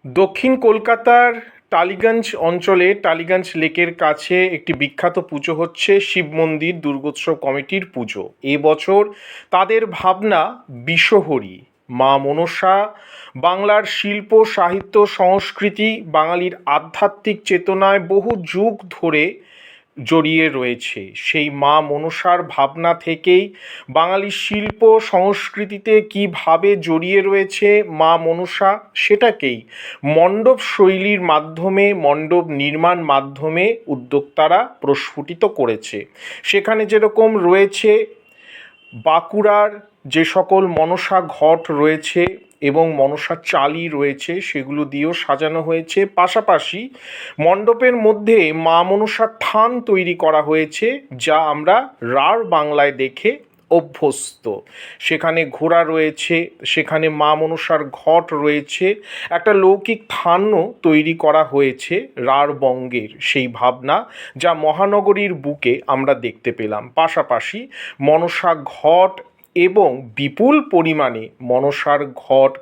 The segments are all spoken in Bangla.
দক্ষিণ কলকাতার টালিগঞ্জ অঞ্চলে টালিগঞ্জ লেকের কাছে একটি বিখ্যাত পুজো হচ্ছে শিব মন্দির দুর্গোৎসব কমিটির পুজো। এবছর তাদের ভাবনা বিশ্বহরি, মা মনসা, বাংলার শিল্প সাহিত্য সংস্কৃতি, বাঙালির আধ্যাত্মিক চেতনায় বহু যুগ ধরে জড়িয়ে রয়েছে। সেই মা মনসার ভাবনা থেকেই বাঙালির শিল্প সংস্কৃতিতে কীভাবে জড়িয়ে রয়েছে মা মনসা, সেটাকেই মণ্ডপ শৈলীর মাধ্যমে, মণ্ডপ নির্মাণ মাধ্যমে উদ্যোক্তারা প্রস্ফুটিত করেছে। সেখানে যেরকম রয়েছে বাঁকুড়ার যে সকল মনসা ঘট রয়েছে এবং মনসা চালি রয়েছে, সেগুলো দিয়েও সাজানো হয়েছে। পাশাপাশি মণ্ডপের মধ্যে মা মনসার থান তৈরি করা হয়েছে, যা আমরা রাঢ় বাংলায় দেখে অভ্যস্ত। সেখানে ঘোড়া রয়েছে, সেখানে মা মনসার ঘট রয়েছে, একটা লৌকিক থানও তৈরি করা হয়েছে রাঢ় বঙ্গের সেই ভাবনা, যা মহানগরীর বুকে আমরা দেখতে পেলাম। পাশাপাশি মনসা ঘট এবং বিপুল পরিমাণে মনসার ঘট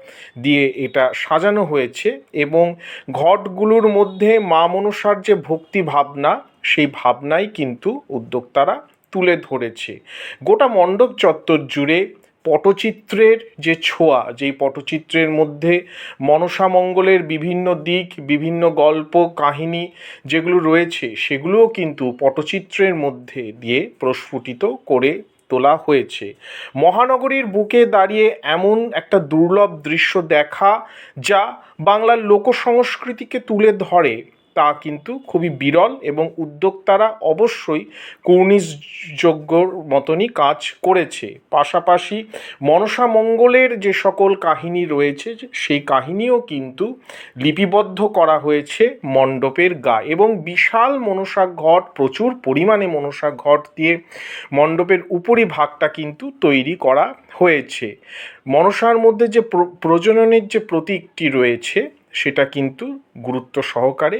দিয়ে এটা সাজানো হয়েছে এবং ঘটগুলোর মধ্যে মা মনসার যে ভক্তি ভাবনা, সেই ভাবনাই কিন্তু উদ্যোক্তারা তুলে ধরেছে। গোটা মণ্ডপ চত্বর জুড়ে পটচিত্রের যে ছোঁয়া, যেই পটচিত্রের মধ্যে মনসা মঙ্গলের বিভিন্ন দিক, বিভিন্ন গল্প কাহিনী যেগুলো রয়েছে, সেগুলোও কিন্তু পটচিত্রের মধ্যে দিয়ে প্রস্ফুটিত করে তোলা হয়েছে। মহানগরীর বুকে দাঁড়িয়ে এমন একটা দুর্লভ দৃশ্য দেখা, যা বাংলার লোকসংস্কৃতিকে তুলে ধরে, তা কিন্তু খুবই বিরল এবং উদ্যোক্তারা অবশ্যই কর্নিশযোগ্যর মতনই কাজ করেছে। পাশাপাশি মনসা মঙ্গলের যে সকল কাহিনী রয়েছে, সেই কাহিনীও কিন্তু লিপিবদ্ধ করা হয়েছে মণ্ডপের গায়ে এবং বিশাল মনসা ঘট, প্রচুর পরিমাণে মনসা ঘট দিয়ে মণ্ডপের উপরিভাগটা কিন্তু তৈরি করা হয়েছে। মনসার মধ্যে যে প্রজননের যে প্রতীকটি রয়েছে, সেটা কিন্তু গুরুত্ব সহকারে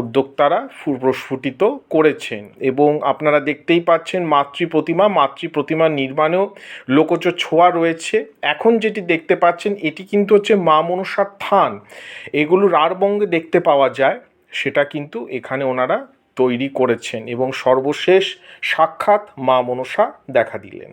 উদ্যোক্তারা প্রস্ফুটিত করেছেন এবং আপনারা দেখতেই পাচ্ছেন মাতৃ প্রতিমা নির্মাণেও লোকজ ছোঁয়া রয়েছে। এখন যেটি দেখতে পাচ্ছেন, এটি কিন্তু হচ্ছে মা মনসার থান। এগুলো রাঢ়বঙ্গে দেখতে পাওয়া যায়, সেটা কিন্তু এখানে ওনারা তৈরি করেছেন এবং সর্বশেষ সাক্ষাৎ মা মনসা দেখা দিলেন।